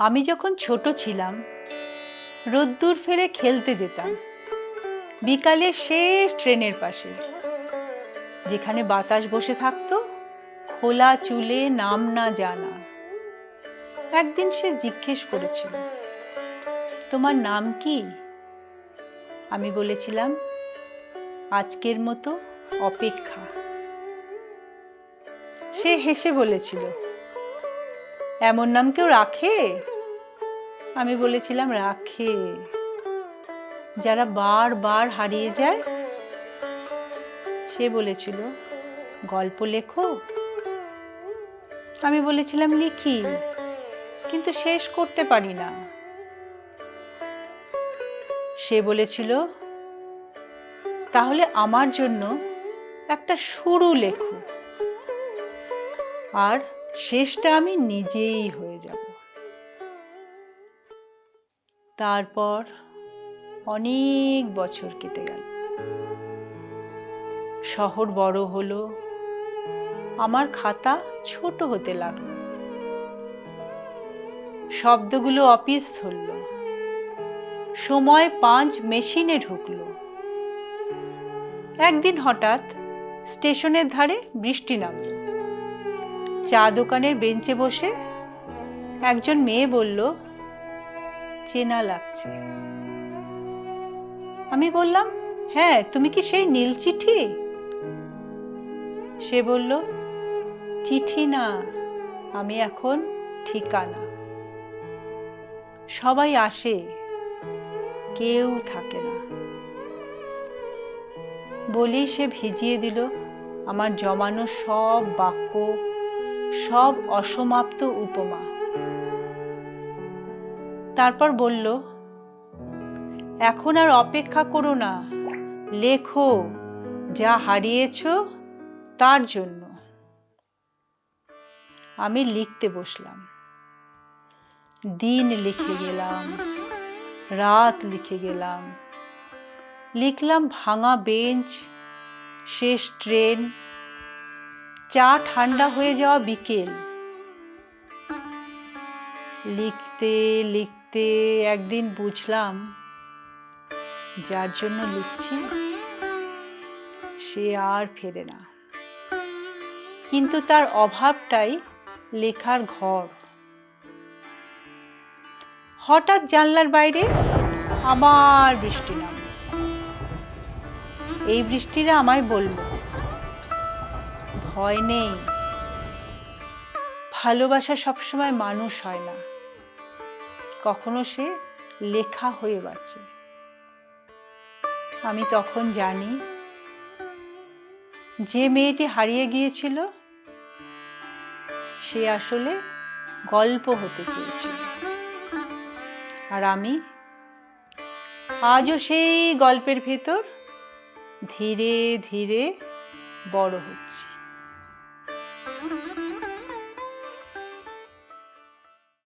আমি যখন ছোট ছিলাম রোদ্দুর ফেলে খেলতে যেতাম বিকালে শেষ ট্রেনের পাশে, যেখানে বাতাস বসে থাকতো খোলা চুলে নাম না জানা। একদিন সে জিজ্ঞেস করেছিল, তোমার নাম কি? আমি বলেছিলাম, আজকের মতো অপেক্ষা। সে হেসে বলেছিল, এমন নাম কেউ রাখে? আমি বলেছিলাম, রাখে, যারা বারবার হারিয়ে যায়। সে বলেছিল, গল্প লেখো? আমি বলেছিলাম, লিখি, কিন্তু শেষ করতে পারি না। সে বলেছিল, তাহলে আমার জন্য একটা শুরু লেখো, আর শেষটা আমি নিজেই হয়ে যাব। তারপর অনেক বছর কেটে গেল, শহর বড় হলো, আমার খাতা ছোট হতে লাগলো, শব্দগুলো অফিস ধরল, সময় পাঞ্চ মেশিনে ঢুকলো। একদিন হঠাৎ স্টেশনের ধারে বৃষ্টি নামলো। চা দোকানের বেঞ্চে বসে একজন মেয়ে বলল, চেনা লাগছে। আমি বললাম, হ্যাঁ, তুমি কি সেই নীল চিঠি? সে বলল, চিঠি না, আমি এখন ঠিকানা। সবাই আসে, কেউ থাকে না। বলেই সে ভিজিয়ে দিল আমার জমানো সব বাক্য, সব অসমাপ্ত উপমা। তারপর বলল, এখন আর অপেক্ষা করো না, লেখো যা হারিয়েছ তার জন্য। আমি লিখতে বসলাম। দিন লিখে গেলাম, রাত লিখে গেলাম, লিখলাম ভাঙা বেঞ্চ, শেষ ট্রেন, চা ঠান্ডা হয়ে যাওয়া বিকেল। লিখতে লিখতে একদিন বুঝলাম, যার জন্য লিখছি সে আর ফেরে না, কিন্তু তার অভাবটাই লেখার ঘর। হঠাৎ জানলার বাইরে আবার বৃষ্টি নামল। এই বৃষ্টিরা আমায় বলল, ভয় নেই, ভালোবাসা সবসময় মানুষ হয় না, কখনো সে লেখা হয়ে বাঁচে। আমি তখন জানি, যে মেয়েটি হারিয়ে গিয়েছিল সে আসলে গল্প হতে চেয়েছিল, আর আমি আজও সেই গল্পের ভেতর ধীরে ধীরে বড় হচ্ছি।